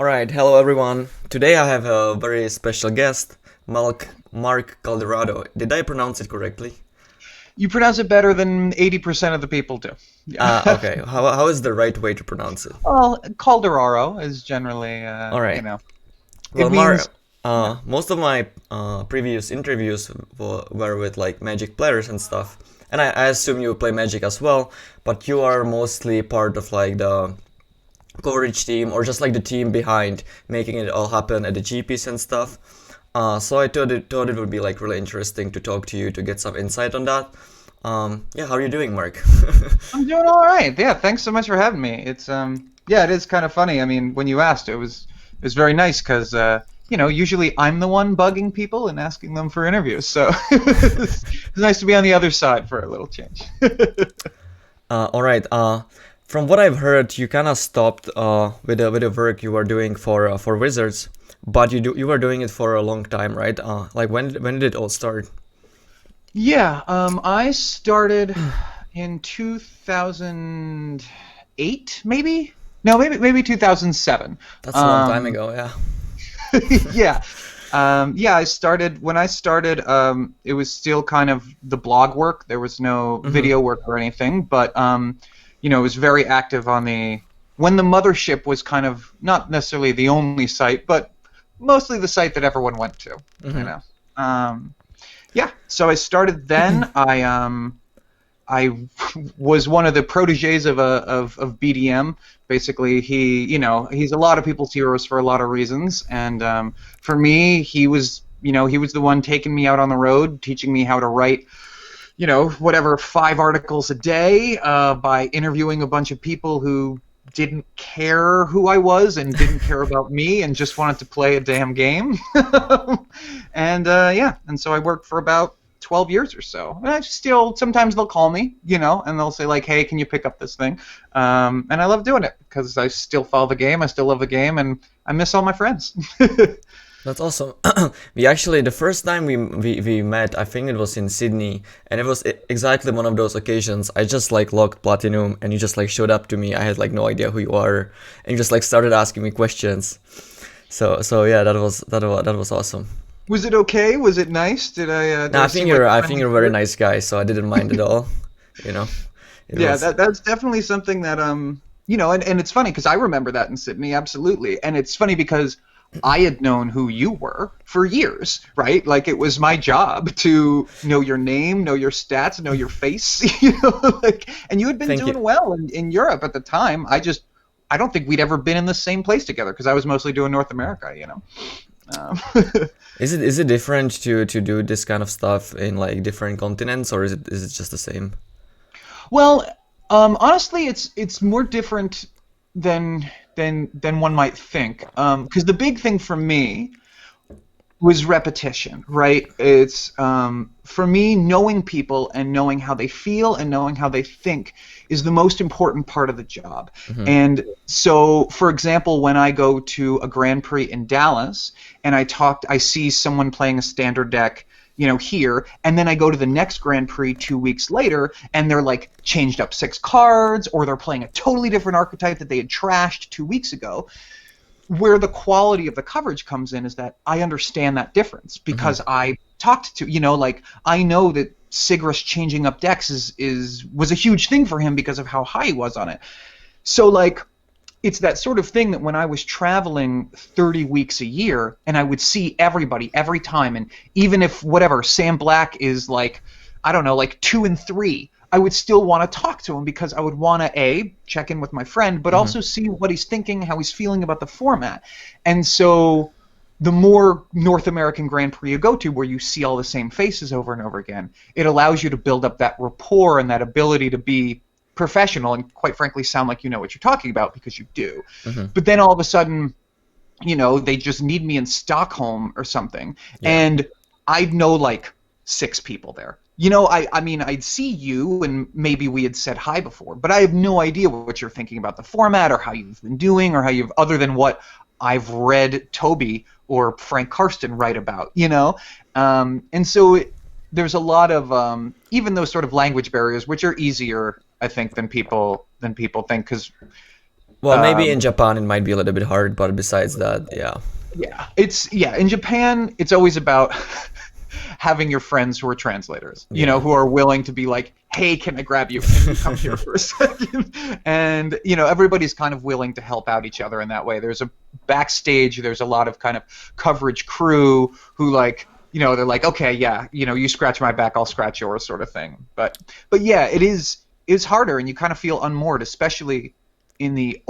Alright, hello everyone. Today I have a very special guest, Marc Calderado. Did I pronounce it correctly? You pronounce it better than 80% of the people do. Yeah. Okay. How is the right way to pronounce it? Well, Calderaro is generally, Alright. it Well, Mar, means, yeah. most of my previous interviews were with like Magic players and stuff, and I assume you play Magic as well, but you are mostly part of like the coverage team or just like the team behind making it all happen at the GPs and stuff. So I thought it would be like really interesting to talk to you to get some insight on that. Yeah, how are you doing, Mark? I'm doing all right. Yeah, thanks so much for having me. Yeah, it is kind of funny. I mean, when you asked, it was very nice because, usually I'm the one bugging people and asking them for interviews. So it's nice to be on the other side for a little change. All right. From what I've heard, you kind of stopped with the work you were doing for Wizards, but you were doing it for a long time, right? Like when did it all start? Yeah, I started in 2008, maybe? No, maybe 2007. That's a long time Um, ago, yeah. yeah. Yeah, when I started, it was still kind of the blog work. There was no Mm-hmm. video work or anything, but it was very active when the mothership was kind of not necessarily the only site, but mostly the site that everyone went to, you Mm-hmm. know. Um, yeah, so I started then. I was one of the proteges of BDM. Basically, he's a lot of people's heroes for a lot of reasons, and for me, he was the one taking me out on the road, teaching me how to write, whatever 5 articles a day by interviewing a bunch of people who didn't care who I was and didn't care about me and just wanted to play a damn game. And yeah, and so I worked for about 12 years or so. And I still, sometimes they'll call me, and they'll say like, hey, can you pick up this thing? And I love doing it because I still follow the game, I still love the game, and I miss all my friends. That's awesome. We actually, the first time we met, I think it was in Sydney, and it was exactly one of those occasions. I just like logged Platinum, and you just like showed up to me. I had like no idea who you are, and you just like started asking me questions. So yeah, that was awesome. Was it okay? Was it nice? Now Did I seem like a I think friendly you're a very spirit? nice guy, so I didn't mind at all. You know, it Yeah, was. that's definitely something that and it's funny because I remember that in Sydney, absolutely. And it's funny because I had known who you were for years, right? Like it was my job to know your name, know your stats, know your face, like, and you had been Thank you. doing well in Europe at the time. I don't think we'd ever been in the same place together because I was mostly doing North America. Um, Is it different to do this kind of stuff in like different continents, or is it just the same? Well, honestly, it's more different than one might think. Because the big thing for me was repetition, right? It's for me, knowing people and knowing how they feel and knowing how they think is the most important part of the job. Mm-hmm. And so, for example, when I go to a Grand Prix in Dallas and I see someone playing a standard deck, here, and then I go to the next Grand Prix 2 weeks later, and they're like changed up 6 cards, or they're playing a totally different archetype that they had trashed 2 weeks ago. Where the quality of the coverage comes in is that I understand that difference Mm-hmm. because I talked to, like I know that Sigris changing up decks was a huge thing for him because of how high he was on it. So like it's that sort of thing that when I was traveling 30 weeks a year and I would see everybody every time, and even if whatever Sam Black is like, I don't know, like 2 and 3, I would still want to talk to him because I would want to check in with my friend, but Mm-hmm. also see what he's thinking, how he's feeling about the format. And so the more North American Grand Prix you go to where you see all the same faces over and over again, it allows you to build up that rapport and that ability to be professional and quite frankly sound like you know what you're talking about because you do. Mm-hmm. But then all of a sudden, they just need me in Stockholm or something, Yeah. and I'd know like 6 people there. I mean, I'd see you, and maybe we had said hi before, but I have no idea what you're thinking about the format or how you've been doing or other than what I've read Toby or Frank Karsten write about. And so there's a lot of even those sort of language barriers, which are easier, I think, than people think. Because Well, maybe in Japan it might be a little bit hard, but besides that, yeah. yeah, in Japan it's always about having your friends who are translators, you know, who are willing to be like, hey, can I grab you? Can you come here for a second? And, you know, everybody's kind of willing to help out each other in that way. There's a backstage, there's a lot of kind of coverage crew who, like, you know, they're like, okay, yeah, you know, you scratch my back, I'll scratch yours, sort of thing. But yeah, it's harder, and you kind of feel unmoored, especially in the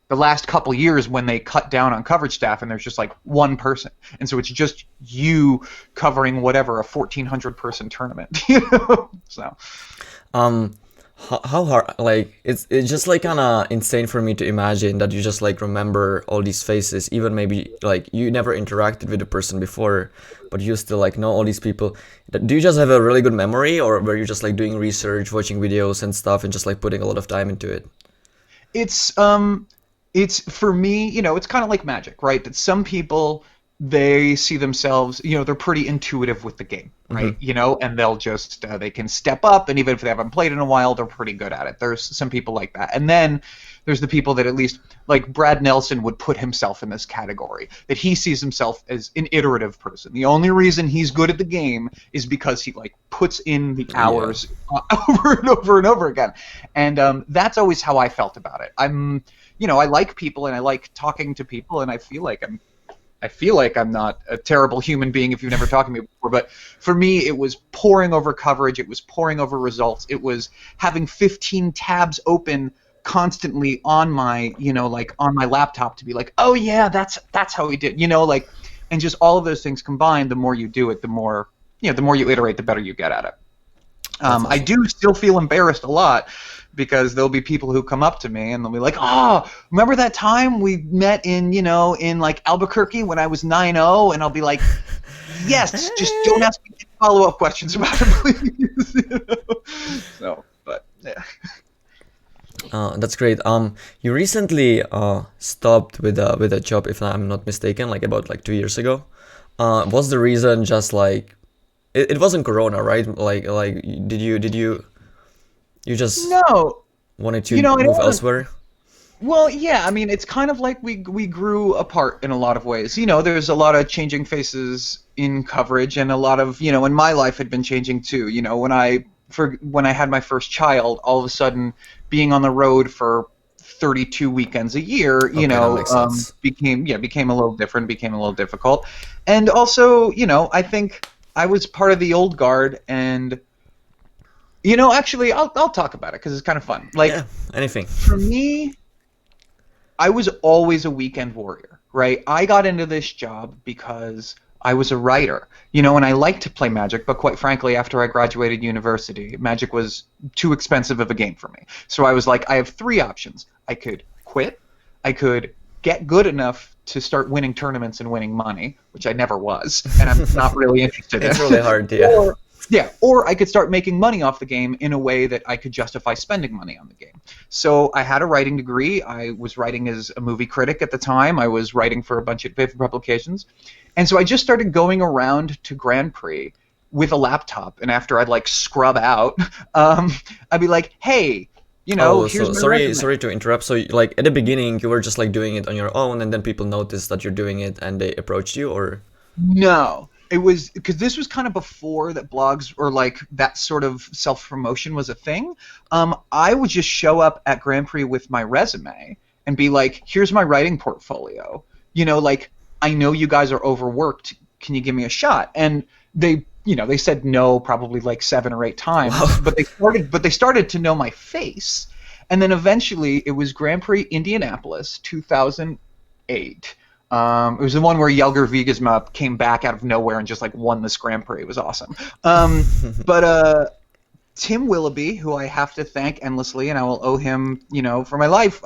last couple years when they cut down on coverage staff and there's just like one person, and so it's just you covering whatever, a 1,400 person tournament, you know. So how hard, like, it's just like kind of insane for me to imagine that you just like remember all these faces, even maybe like you never interacted with the person before, but you still like know all these people. Do you just have a really good memory, or were you just like doing research, watching videos and stuff, and just like putting a lot of time into it? It's for me, you know, it's kind of like magic, right? That some people, they see themselves, you know, they're pretty intuitive with the game, right? You know, and they'll just they can step up, and even if they haven't played in a while, they're pretty good at it. There's some people like that, and then there's the people that, at least like Brad Nelson, would put himself in this category, that he sees himself as an iterative person. The only reason he's good at the game is because he like puts in the hours over and over and over again, and that's always how I felt about it. You know, I like people and I like talking to people, and I feel like I'm not a terrible human being if you've never talked to me before. But for me, it was poring over coverage. It was poring over results. It was having 15 tabs open constantly on my, you know, like on my laptop to be like, oh yeah, that's how he did, you know, like, and just all of those things combined. The more you do it, the more, you know, the more you iterate, the better you get at it. Awesome. I do still feel embarrassed a lot, because there'll be people who come up to me and they'll be like, oh, remember that time we met in, you know, in like Albuquerque when I was 9-0? And I'll be like, yes, just don't ask me follow-up questions about it, please. You know? So, but yeah. That's great. You recently stopped with a job, if I'm not mistaken, like about like 2 years ago. Was the reason just like it wasn't Corona, right? Like did you just wanted to move elsewhere? Well, yeah, I mean, it's kind of like we grew apart in a lot of ways. You know, there's a lot of changing faces in coverage, and a lot of, you know, and my life had been changing too. You know, when I had my first child, all of a sudden being on the road for 32 weekends a year, you know, became a little different, became a little difficult. And also, you know, I think I was part of the old guard, and you know, actually, I'll talk about it because it's kind of fun. Like, yeah, anything. For me, I was always a weekend warrior, right? I got into this job because I was a writer, you know, and I liked to play Magic, but quite frankly, after I graduated university, Magic was too expensive of a game for me. So I was like, I have three options. I could quit, I could get good enough to start winning tournaments and winning money, which I never was, and I'm not really interested in. It's really hard, yeah. Or I could start making money off the game in a way that I could justify spending money on the game. So I had a writing degree. I was writing as a movie critic at the time. I was writing for a bunch of different publications. And so I just started going around to Grand Prix with a laptop, and after I'd like scrub out, I'd be like, hey, you know, here's my resume. Sorry to interrupt. So like at the beginning you were just like doing it on your own, and then people noticed that you're doing it and they approached you, or? No. It was because this was kind of before that blogs or like that sort of self-promotion was a thing. I would just show up at Grand Prix with my resume and be like, here's my writing portfolio. You know, like, I know you guys are overworked. Can you give me a shot? And they, you know, they said no probably like 7 or 8 times. Wow. But they started to know my face. And then eventually it was Grand Prix Indianapolis 2008. It was the one where Jelger Wiegesma came back out of nowhere and just like won this Grand Prix. It was awesome. But Tim Willoughby, who I have to thank endlessly, and I will owe him, you know, for my life,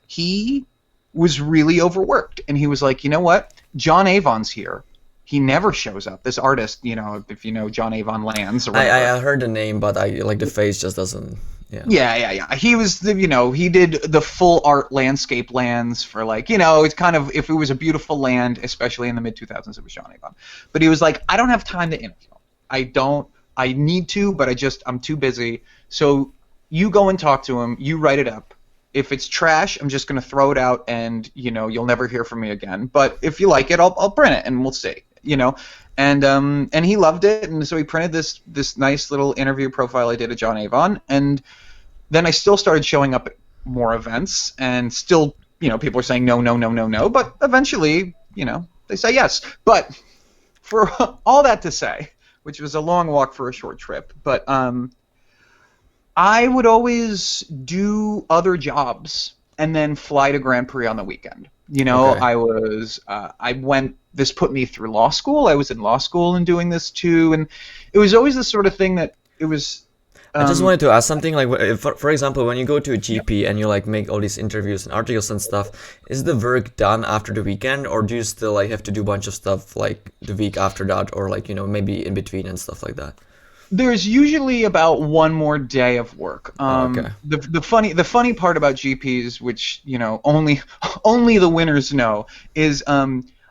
he was really overworked. And he was like, you know what? John Avon's here. He never shows up. This artist, you know, if you know John Avon Lands. Or I heard the name, but I like the face just doesn't. Yeah. He was the, you know, he did the full art landscape lands for like, you know, it's kind of, if it was a beautiful land, especially in the mid 2000s, it was John Avon. But he was like, I don't have time to interview him. I need to, but I'm too busy. So you go and talk to him, you write it up. If it's trash, I'm just going to throw it out, and you'll never hear from me again. But if you like it, I'll print it, and we'll see. And he loved it, and so he printed this nice little interview profile I did at John Avon, and then I still started showing up at more events, and still, people are saying no, no, no, no, no, but eventually, they say yes. But for all that to say, which was a long walk for a short trip, but I would always do other jobs and then fly to Grand Prix on the weekend. Okay. This put me through law school. I was in law school and doing this too, and it was always the sort of thing that it was. I just wanted to ask something, like, for example, when you go to a GP and you like make all these interviews and articles and stuff, is the work done after the weekend, or do you still like have to do a bunch of stuff like the week after that, or like maybe in between and stuff like that? There's usually about one more day of work. Okay. The funny part about GPs, which only the winners know, is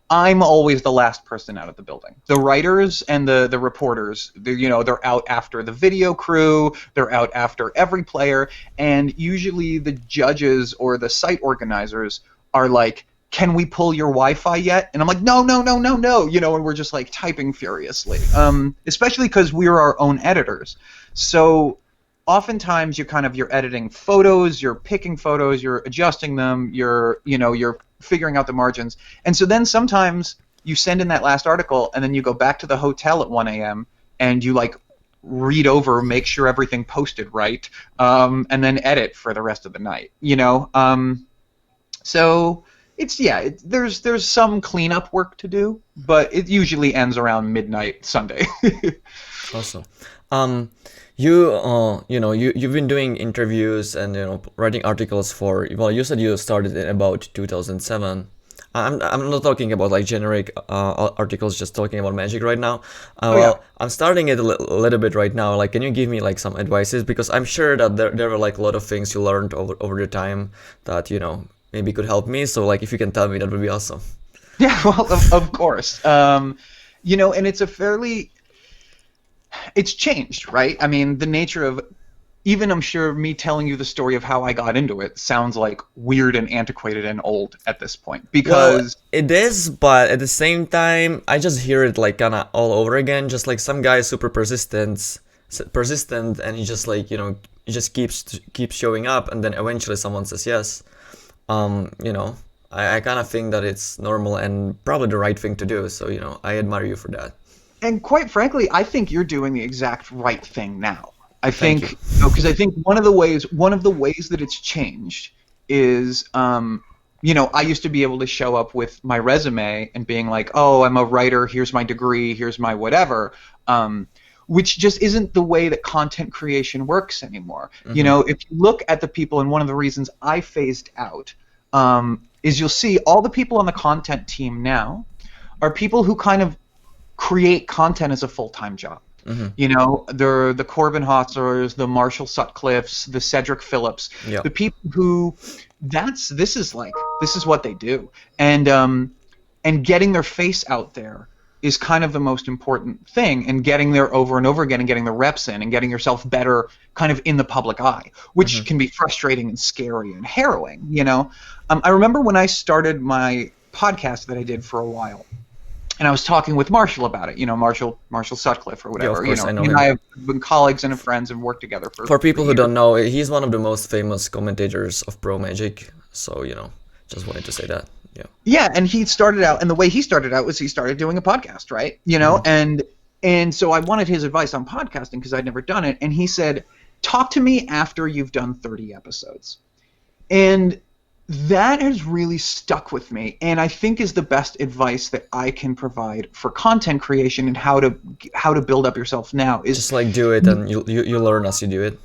I'm always the last person out of the building. The writers and the reporters, they're out after the video crew, they're out after every player, and usually the judges or the site organizers are like, can we pull your Wi-Fi yet? And I'm like, no, no, no, no, no, and we're just like typing furiously, especially because we're our own editors. So oftentimes you're editing photos, you're picking photos, you're adjusting them, you're figuring out the margins. And so then sometimes you send in that last article, and then you go back to the hotel at 1 a.m. and you like read over, make sure everything posted right, and then edit for the rest of the night. So there's some cleanup work to do, but it usually ends around midnight Sunday. Awesome. You've been doing interviews and writing articles for, well, you said you started in about 2007. I'm not talking about like generic articles, just talking about Magic right now. I'm starting it a little bit right now. Like, can you give me like some advices, because I'm sure that there were like a lot of things you learned over the time that maybe could help me. So like, if you can tell me, that would be awesome. Yeah, well, of course. And it's changed, right? I mean, the nature of, even I'm sure me telling you the story of how I got into it sounds like weird and antiquated and old at this point, because it is, but at the same time, I just hear it like kind of all over again. Just like some guy is super persistent, and he just like he just keeps showing up, and then eventually someone says yes. I kind of think that it's normal and probably the right thing to do. So I admire you for that. And quite frankly, I think you're doing the exact right thing now. I think, because I think one of the ways that it's changed is, I used to be able to show up with my resume and being like, oh, I'm a writer, here's my degree, here's my whatever, which just isn't the way that content creation works anymore. Mm-hmm. If you look at the people, and one of the reasons I phased out, is you'll see all the people on the content team now are people who kind of create content as a full-time job. Mm-hmm. They're the Corbin Hotzers, the Marshall Sutcliffes, the Cedric Phillips, Yep. the people who this is what they do, and getting their face out there is kind of the most important thing, and getting there over and over again, and getting the reps in, and getting yourself better kind of in the public eye, which can be frustrating and scary and harrowing. I remember when I started my podcast that I did for a while, and I was talking with Marshall about it, Marshall Sutcliffe or whatever. Yeah, of course, I know he and him. I have been colleagues and friends and worked together For people who years. don't know, he's one of the most famous commentators of Pro Magic. So just wanted to say that. Yeah. Yeah, and he started out, and the way he started out was he started doing a podcast, right? And so I wanted his advice on podcasting because I'd never done it, and he said, talk to me after you've done 30 episodes. And that has really stuck with me, and I think is the best advice that I can provide for content creation and how to build up yourself now. Is Just like do it, and you learn as you do it.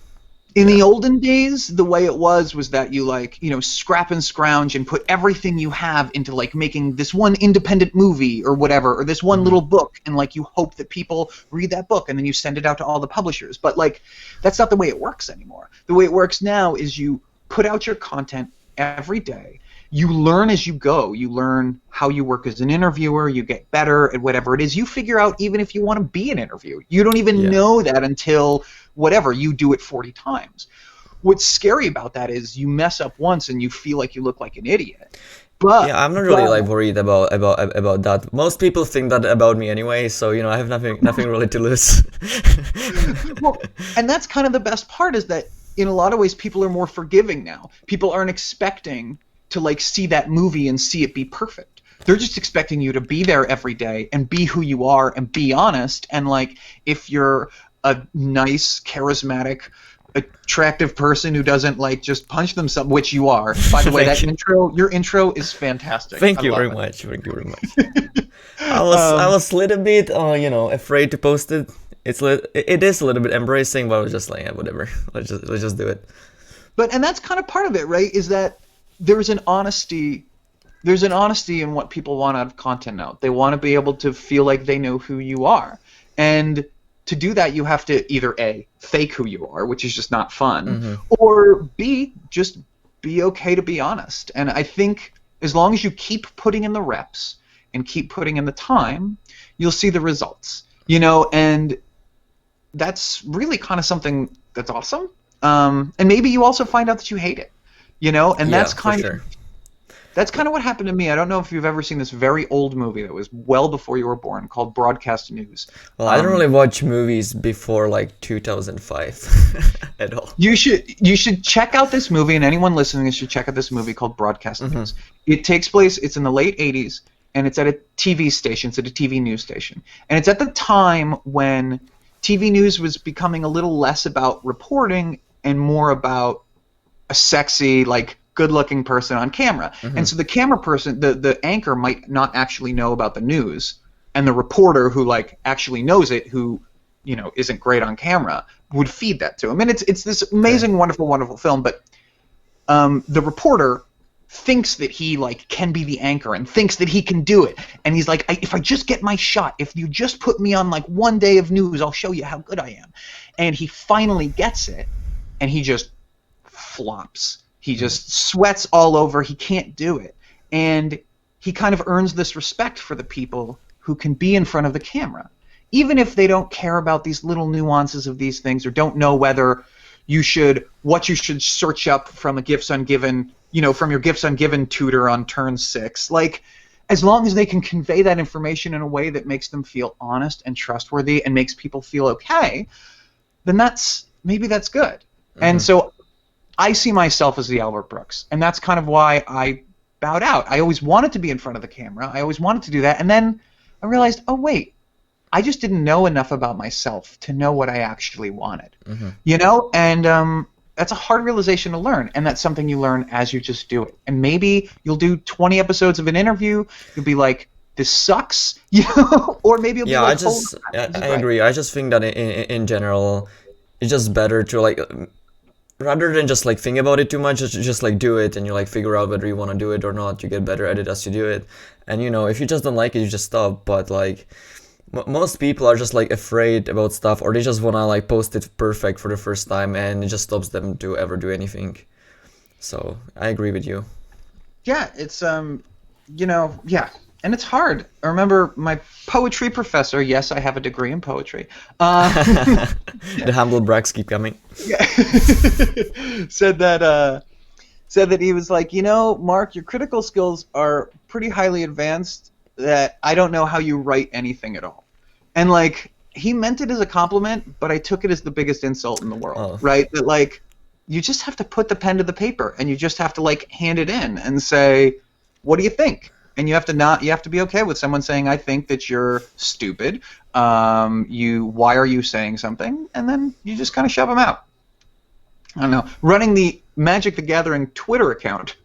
in the olden days, the way it was that you scrap and scrounge and put everything you have into like making this one independent movie or whatever, or this one little book, and like you hope that people read that book and then you send it out to all the publishers. But like that's not the way it works anymore. The way it works now is you put out your content every day, you learn as you go. You learn how you work as an interviewer. You get better at whatever it is. You figure out even if you want to be an interviewer. You don't even know that until whatever, you do it 40 times. What's scary about that is you mess up once and you feel like you look like an idiot. But yeah, I'm not really like worried about that. Most people think that about me anyway, so I have nothing really to lose. Well, and that's kind of the best part, is that in a lot of ways people are more forgiving now. People aren't expecting to like see that movie and see it be perfect. They're just expecting you to be there every day and be who you are and be honest. And like, if you're a nice, charismatic, attractive person who doesn't like just punch themselves, which you are, by the way. Your intro is fantastic. Thank you very much. I was a little bit afraid to post it. It is a little bit embracing, but I was just like, yeah, whatever, let's just do it. And that's kind of part of it, right? Is that there's an honesty in what people want out of content now. They want to be able to feel like they know who you are, and to do that, you have to either A, fake who you are, which is just not fun, or B, just be okay to be honest. And I think as long as you keep putting in the reps and keep putting in the time, you'll see the results. And that's really kind of something that's awesome. And maybe you also find out that you hate it. And that's kind of... That's kind of what happened to me. I don't know if you've ever seen this very old movie that was well before you were born, called Broadcast News. Well, I don't really watch movies before like 2005 at all. You should check out this movie, and anyone listening should check out this movie called Broadcast News. It takes place, it's in the late 80s, and it's at a TV station. It's at a TV news station. And it's at the time when TV news was becoming a little less about reporting and more about a sexy, like, good-looking person on camera. And so the camera person, the anchor, might not actually know about the news, and the reporter who like actually knows it, who isn't great on camera, would feed that to him. And it's this amazing, wonderful film. But the reporter thinks that he like can be the anchor and thinks that he can do it, and he's like, if I just get my shot, if you just put me on like one day of news, I'll show you how good I am. And he finally gets it, and he just flops. He just sweats all over. He can't do it. And he kind of earns this respect for the people who can be in front of the camera. Even if they don't care about these little nuances of these things, or don't know whether what you should search up from a Gifts Ungiven, from your Gifts Ungiven tutor on turn 6. Like, as long as they can convey that information in a way that makes them feel honest and trustworthy and makes people feel okay, then maybe that's good. And so I see myself as the Albert Brooks, and that's kind of why I bowed out. I always wanted to be in front of the camera. I always wanted to do that, and then I realized, oh wait, I just didn't know enough about myself to know what I actually wanted. And that's a hard realization to learn, and that's something you learn as you just do it. And maybe you'll do 20 episodes of an interview, you'll be like, this sucks, or maybe you'll be like, I agree. I just think that in general, it's just better to like, rather than just like think about it too much, just like do it, and you like figure out whether you want to do it or not. You get better at it as you do it, and if you just don't like it, you just stop. But like most people are just like afraid about stuff, or they just want to like post it perfect for the first time, and it just stops them to ever do anything. So I agree with you. Yeah, it's yeah. And it's hard. I remember my poetry professor, yes, I have a degree in poetry. The humble brags keep coming. Yeah. said that he was like, Mark, your critical skills are pretty highly advanced, that I don't know how you write anything at all. And like, he meant it as a compliment, but I took it as the biggest insult in the world, right? That like, you just have to put the pen to the paper, and you just have to like hand it in and say, what do you think? And you have to be okay with someone saying, I think that you're stupid. Why are you saying something? And then you just kind of shove them out. I don't know. Running the Magic the Gathering Twitter account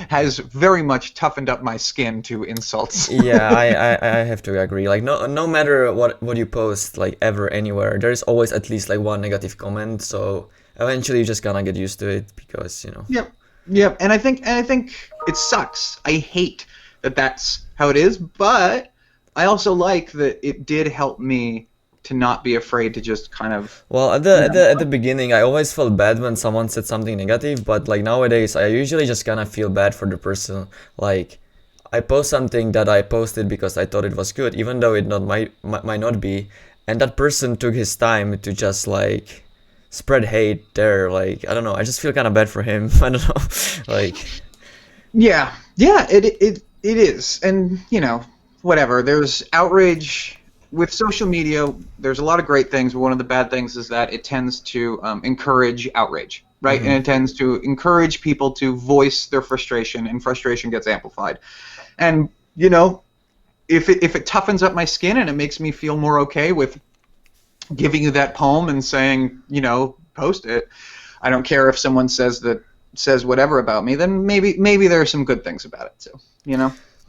has very much toughened up my skin to insults. Yeah, I have to agree. Like no matter what you post, like ever anywhere, there is always at least like one negative comment. So eventually you're just gonna get used to it, because Yep, and I think it sucks. I hate that that's how it is, but I also like that it did help me to not be afraid to just kind of. Well, at the beginning, I always felt bad when someone said something negative, but like nowadays, I usually just kind of feel bad for the person. Like, I post something that I posted because I thought it was good, even though it not might not be, and that person took his time to just like spread hate there. Like, I don't know, I just feel kind of bad for him. I don't know, like. Yeah, yeah, it is, and whatever. There's outrage with social media. There's a lot of great things, but one of the bad things is that it tends to encourage outrage, right? And it tends to encourage people to voice their frustration, and frustration gets amplified. And if it toughens up my skin and it makes me feel more okay with giving you that poem and saying, post it. I don't care if someone says whatever about me, then maybe there are some good things about it too,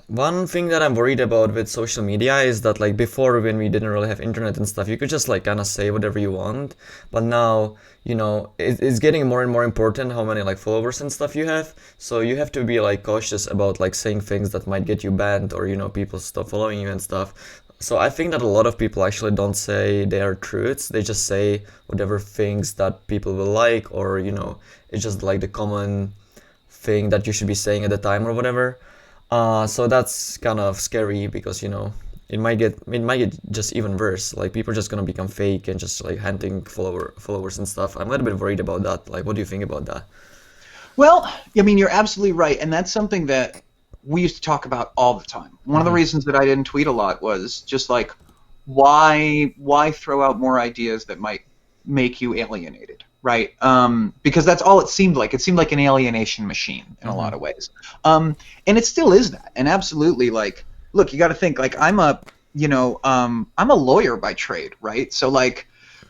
One thing that I'm worried about with social media is that like before, when we didn't really have internet and stuff, you could just like kind of say whatever you want. But now, it's getting more and more important how many like followers and stuff you have. So you have to be like cautious about like saying things that might get you banned, or people stop following you and stuff. So I think that a lot of people actually don't say their truths. They just say whatever things that people will like, or it's just like the common thing that you should be saying at the time or whatever. So that's kind of scary because it might get just even worse. Like people are just gonna become fake and just like hunting followers and stuff. I'm a little bit worried about that. Like, what do you think about that? Well, I mean, you're absolutely right, and that's something that we used to talk about all the time. One of the reasons that I didn't tweet a lot was just like, why throw out more ideas that might make you alienated, right? Because that's all it seemed like. It seemed like an alienation machine in a lot of ways, and it still is that. And absolutely, like, look, you got to think. Like, I'm a lawyer by trade, right? So like,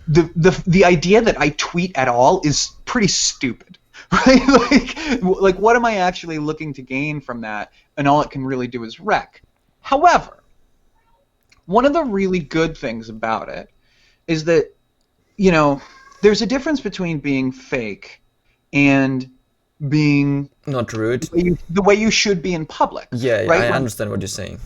the idea that I tweet at all is pretty stupid. Right? Like, what am I actually looking to gain from that? And all it can really do is wreck. However, one of the really good things about it is that, there's a difference between being fake and being not rude, the way you should be in public. Yeah, right? I understand what you're saying.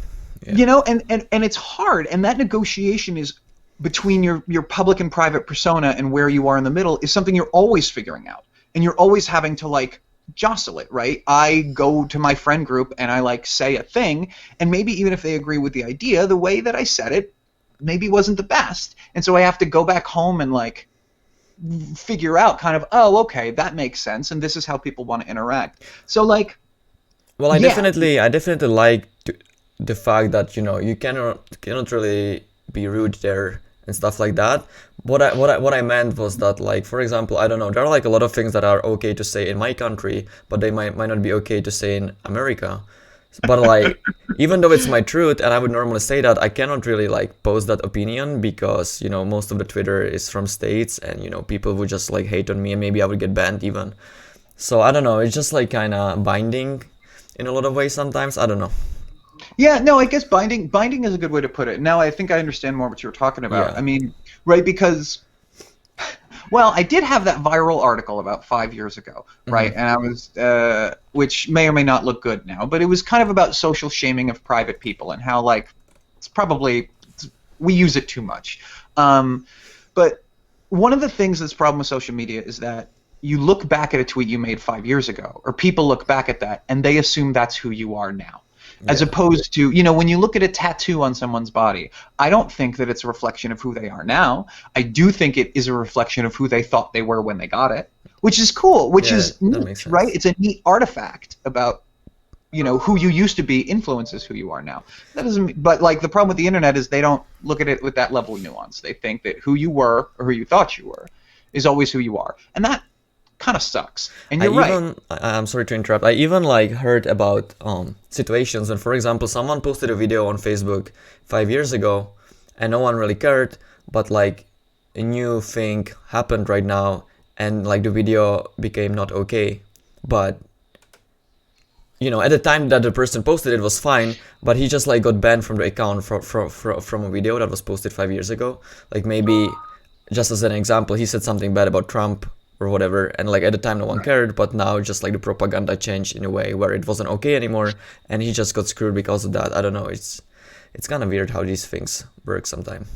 Yeah. And it's hard, and that negotiation is between your public and private persona and where you are in the middle is something you're always figuring out. And you're always having to like jostle it, right? I go to my friend group and I like say a thing, and maybe even if they agree with the idea, the way that I said it maybe wasn't the best. And so I have to go back home and like figure out kind of, oh, okay, that makes sense, and this is how people want to interact. So like, well, I definitely like the fact that you cannot really be rude there and stuff like that. What I meant was that, like, for example, I don't know, there are like a lot of things that are okay to say in my country, but they might not be okay to say in America. But like, even though it's my truth and I would normally say that, I cannot really like post that opinion because most of the Twitter is from States, and people would just like hate on me, and maybe I would get banned even. So I don't know, it's just like kind of binding in a lot of ways sometimes. I don't know. Yeah, no, I guess binding is a good way to put it. Now I think I understand more what you were talking about. Yeah. I mean, right, because, well, I did have that viral article about 5 years ago, right? And I was, which may or may not look good now, but it was kind of about social shaming of private people and how, like, we use it too much. But one of the things that's a problem with social media is that you look back at a tweet you made 5 years ago, or people look back at that, and they assume that's who you are now. As opposed to, when you look at a tattoo on someone's body, I don't think that it's a reflection of who they are now. I do think it is a reflection of who they thought they were when they got it, which is cool, which is neat, right? It's a neat artifact about, who you used to be influences who you are now. That doesn't, but like the problem with the internet is they don't look at it with that level of nuance. They think that who you were or who you thought you were is always who you are, and that kind of sucks. And you're right. I'm sorry to interrupt. I even like heard about situations when, for example, someone posted a video on Facebook 5 years ago and no one really cared, but like a new thing happened right now and like the video became not okay. But at the time that the person posted it was fine, but he just like got banned from the account from a video that was posted 5 years ago. Like maybe, just as an example, he said something bad about Trump or whatever, and like at the time no one cared, but now just like the propaganda changed in a way where it wasn't okay anymore, and he just got screwed because of that. I don't know, it's kind of weird how these things work sometimes.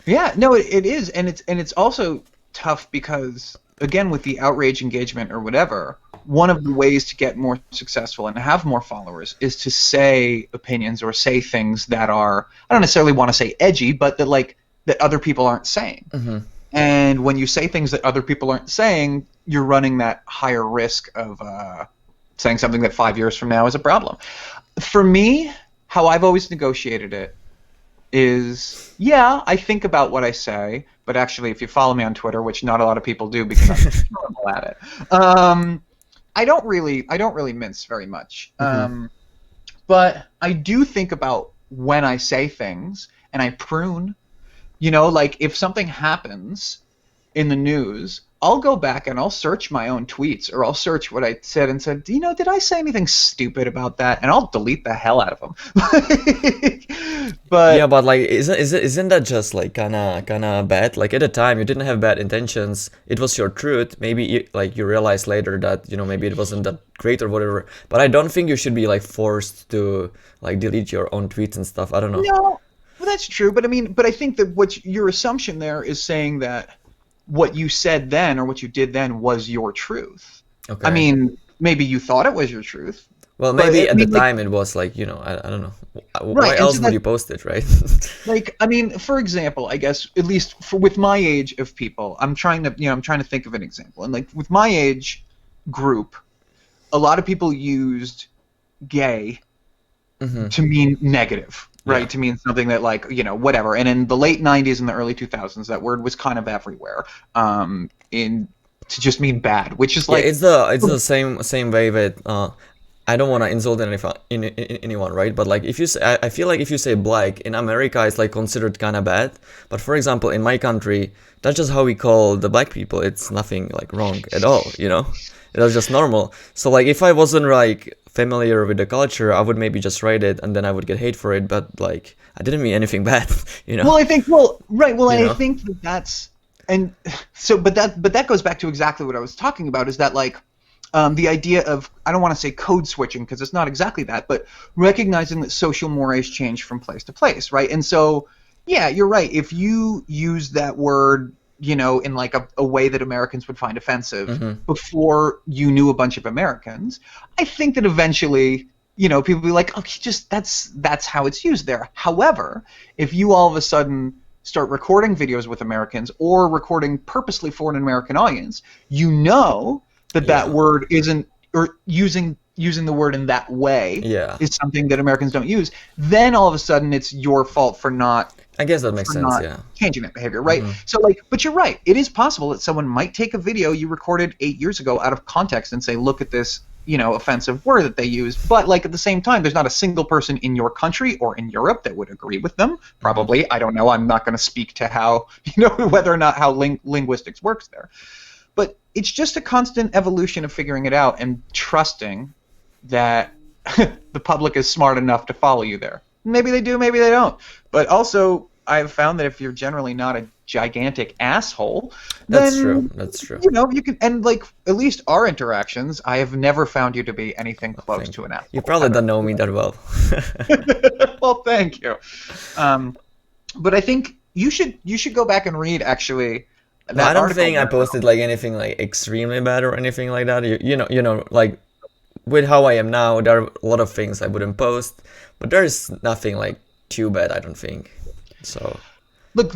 Yeah, no, it is, and it's also tough because again with the outrage engagement or whatever, one of the ways to get more successful and have more followers is to say opinions or say things that are, I don't necessarily want to say edgy, but that like that other people aren't saying. And when you say things that other people aren't saying, you're running that higher risk of saying something that 5 years from now is a problem. For me, how I've always negotiated it is, yeah, I think about what I say, but actually, if you follow me on Twitter, which not a lot of people do because I'm terrible at it, I don't really mince very much. But I do think about when I say things, and I prune. You know, like if something happens in the news, I'll go back and I'll search my own tweets, or I'll search what I said and said, you know, did I say anything stupid about that? And I'll delete the hell out of them. But Yeah, but like, isn't that just like kinda bad? Like at the time, you didn't have bad intentions. It was your truth. Maybe like you realize later that maybe it wasn't that great or whatever. But I don't think you should be like forced to like delete your own tweets and stuff. I don't know. no, well, that's true. But I mean, but I think that your assumption there is saying that what you said then or what you did then was your truth. Okay. I mean, maybe you thought it was your truth. Well, but maybe I at the mean, like, time it was like, I don't know. Why right, and else so would that, you post it, right? like, I mean, for example, I guess at least with my age of people, I'm trying to think of an example, and like with my age group, a lot of people used gay to mean negative, right? Yeah. To mean something that like, whatever. And in the late 90s and the early 2000s, that word was kind of everywhere. In to just mean bad, which is like, Yeah, it's the same way with I don't want to insult anyone, right? But like if you say, I feel like if you say black in America, it's like considered kind of bad. But for example, in my country, that's just how we call the black people. It's nothing like wrong at all, It was just normal. So like if I wasn't like familiar with the culture, I would maybe just write it and then I would get hate for it. But like I didn't mean anything bad, Well, I think, well, right. Well, You I know? think that's, and so, but that goes back to exactly what I was talking about. Is that like the idea of, I don't want to say code switching because it's not exactly that, but recognizing that social mores change from place to place, right? And so, yeah, you're right. If you use that word, in like a way that Americans would find offensive before you knew a bunch of Americans, I think that eventually, people be like, oh, that's how it's used there. However, if you all of a sudden start recording videos with Americans or recording purposely for an American audience, that word isn't, or using the word in that way is something that Americans don't use, then all of a sudden it's your fault for not, I guess that makes sense, yeah. changing that behavior, right? So like, but you're right. It is possible that someone might take a video you recorded 8 years ago out of context and say, look at this, offensive word that they use. But like at the same time, there's not a single person in your country or in Europe that would agree with them. Probably, I don't know. I'm not going to speak to how, whether or not how linguistics works there. But it's just a constant evolution of figuring it out and trusting that the public is smart enough to follow you there. Maybe they do, maybe they don't. But also, I've found that if you're generally not a gigantic asshole, That's then, true. That's true. You can, and like at least our interactions, I have never found you to be anything close to an asshole. You probably don't know me that well. Well, thank you. But I think you should go back and read actually. No, I don't think I posted like anything like extremely bad or anything like that. You know, like with how I am now, there are a lot of things I wouldn't post, but there's nothing like too bad, I don't think. So look,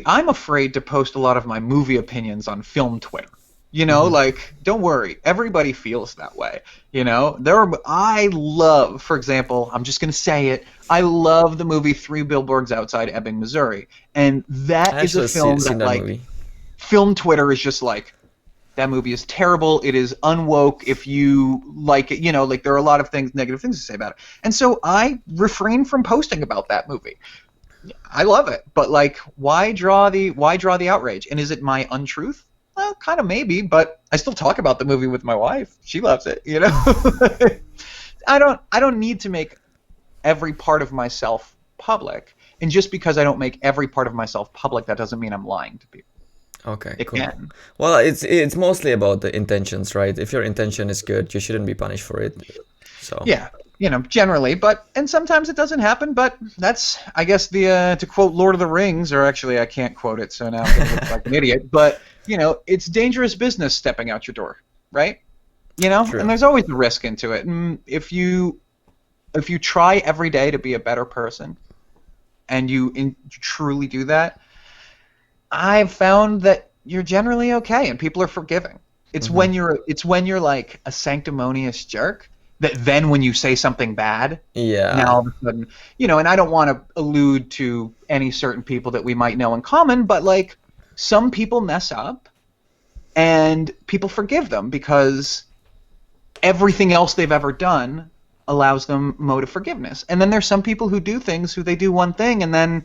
I'm afraid to post a lot of my movie opinions on film Twitter. Like, don't worry, everybody feels that way. I love, for example, I'm just gonna say it, I love the movie Three Billboards Outside Ebbing, Missouri, and that is a film that like movie. Film Twitter is just like, that movie is terrible. It is unwoke. If you like it, like there are a lot of negative things to say about it. And so I refrain from posting about that movie. I love it, but like, why draw the outrage? And is it my untruth? Well, kind of maybe, but I still talk about the movie with my wife. She loves it, I don't need to make every part of myself public. And just because I don't make every part of myself public, that doesn't mean I'm lying to people. Okay, It cool. can. Well, it's mostly about the intentions, right? If your intention is good, you shouldn't be punished for it. So Yeah. generally, and sometimes it doesn't happen, but that's, I guess, the to quote Lord of the Rings, or actually I can't quote it, so now I'm gonna look like an idiot, but it's dangerous business stepping out your door, right? True. And there's always a risk into it, and if you try every day to be a better person, and you truly do that, I've found that you're generally okay, and people are forgiving. It's when you're like a sanctimonious jerk that then when you say something bad, Yeah. now all of a sudden, and I don't want to allude to any certain people that we might know in common, but like some people mess up and people forgive them because everything else they've ever done allows them mode of forgiveness. And then there's some people who do things who they do one thing and then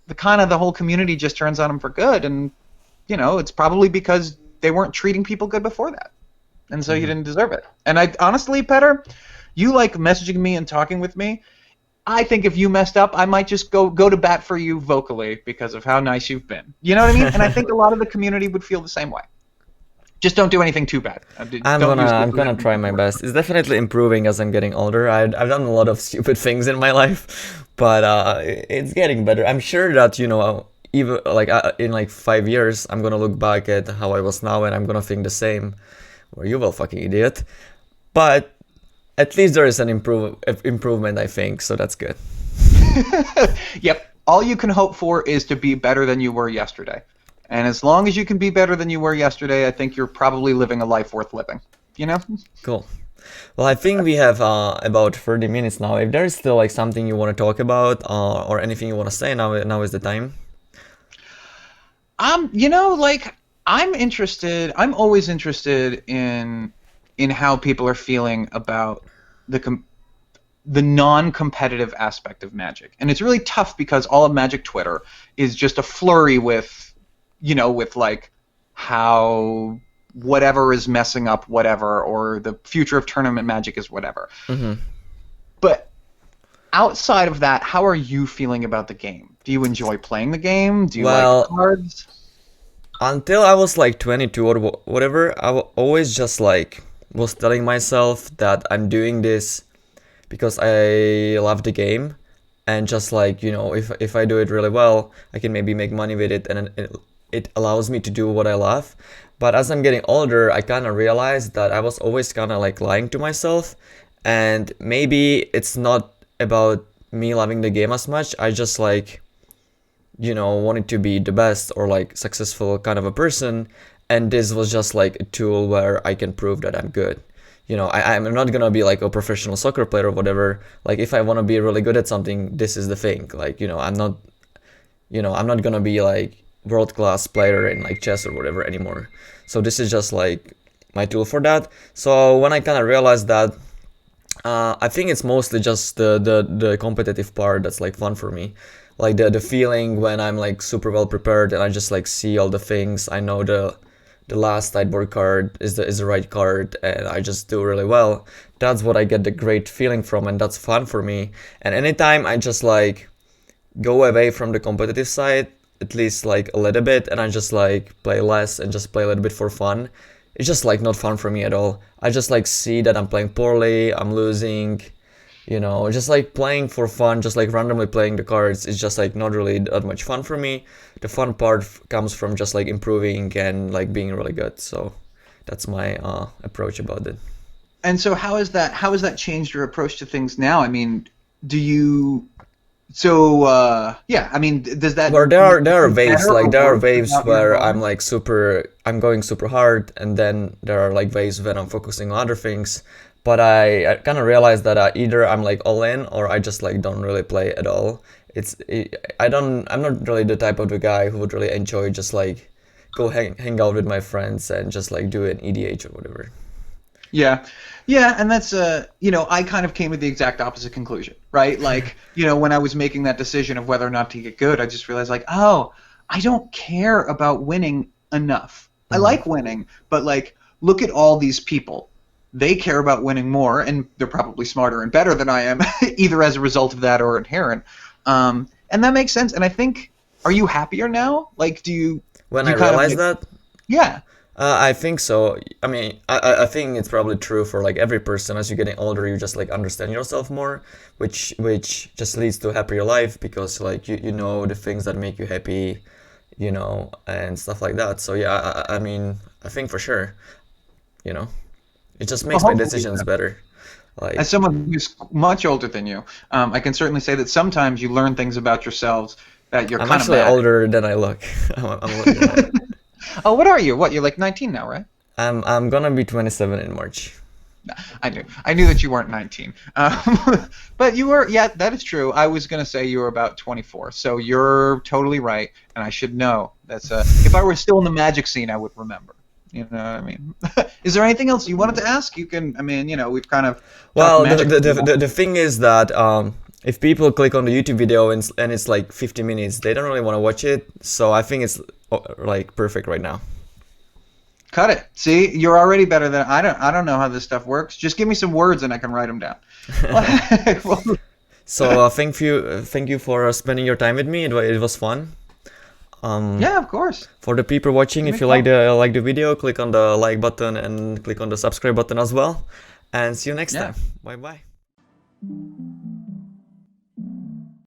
the whole community just turns on them for good, and it's probably because they weren't treating people good before that. And so you didn't deserve it. And I honestly, Petr, you like messaging me and talking with me. I think if you messed up, I might just go to bat for you vocally because of how nice you've been. You know what I mean? And I think a lot of the community would feel the same way. Just don't do anything too bad. I'm gonna try my best. It's definitely improving as I'm getting older. I've done a lot of stupid things in my life, but it's getting better. I'm sure that even like in like 5 years, I'm gonna look back at how I was now and I'm gonna think the same. Well, you will fucking idiot. But at least there is an improvement, I think, so that's good. Yep. All you can hope for is to be better than you were yesterday. And as long as you can be better than you were yesterday, I think you're probably living a life worth living. Cool. Well, I think we have about 30 minutes now. If there is still like something you want to talk about or anything you want to say, now is the time. I'm always interested in how people are feeling about the non-competitive aspect of Magic. And it's really tough because all of Magic Twitter is just a flurry with like how whatever is messing up whatever, or the future of tournament Magic is whatever. Mm-hmm. But outside of that, how are you feeling about the game? Do you enjoy playing the game? Do you like cards? Until I was like 22 or whatever, I always just like was telling myself that I'm doing this because I love the game, and just like if I do it really well, I can maybe make money with it, and it allows me to do what I love. But as I'm getting older, I kind of realized that I was always kind of like lying to myself, and maybe it's not about me loving the game as much. I just like wanted to be the best or like successful kind of a person, and this was just like a tool where I can prove that I'm good. I'm not gonna be like a professional soccer player or whatever. Like if I want to be really good at something, this is the thing. Like I'm not gonna be like world-class player in like chess or whatever anymore. So this is just like my tool for that. So when I kind of realized that, I think it's mostly just the competitive part that's like fun for me. Like the feeling when I'm like super well prepared and I just like see all the things. I know the last sideboard card is the right card, and I just do really well. That's what I get the great feeling from, and that's fun for me. And anytime I just like go away from the competitive side, at least like a little bit, and I just like play less and just play a little bit for fun, it's just like not fun for me at all. I just like see that I'm playing poorly, I'm losing, just like playing for fun, just like randomly playing the cards is just like not really that much fun for me. The fun part comes from just like improving and like being really good. So that's my approach about it. And so how has that changed your approach to things now? I mean, do you does that? Well, there are waves, like there are waves where I'm going super hard, and then there are like waves when I'm focusing on other things. But I kind of realized that either I'm like all in, or I just like don't really play at all. I'm not really the type of the guy who would really enjoy just like go hang out with my friends and just like do an EDH or whatever. Yeah, and that's I kind of came to the exact opposite conclusion, right? Like, when I was making that decision of whether or not to get good, I just realized like, oh, I don't care about winning enough. I like winning, but like, look at all these people. They care about winning more, and they're probably smarter and better than I am, either as a result of that or inherent. And that makes sense. And I think, are you happier now? Like, When I realized that? Yeah. I think so. I mean, I think it's probably true for like every person. As you're getting older, you just like understand yourself more, which just leads to a happier life because like you know the things that make you happy, you know, and stuff like that. So yeah, I mean, I think for sure, you know, it just Well, makes my hopefully, decisions better. Like as someone who's much older than you, I can certainly say that sometimes you learn things about yourselves that you're I'm kind of actually mad at. older than I look. I'm looking at it. Oh, what are you? What, you're like 19 now, right? I'm gonna be 27 in March. I knew that you weren't 19. But you were, yeah, that is true. I was gonna say you were about 24, so you're totally right, and I should know. That's if I were still in the Magic scene, I would remember. You know what I mean? Is there anything else you wanted to ask? You can. I mean, you know, we've kind of talked Well, Magic. the thing is that if people click on the YouTube video and it's like 50 minutes, they don't really want to watch it. So I think it's like perfect right now. Cut it. See, you're already better than I don't know how this stuff works. Just give me some words and I can write them down. Well, So thank you for spending your time with me. It was fun. yeah, of course. For the people watching, if you like the video, click on the like button and click on the subscribe button as well. And see you next Yeah. time. Bye bye.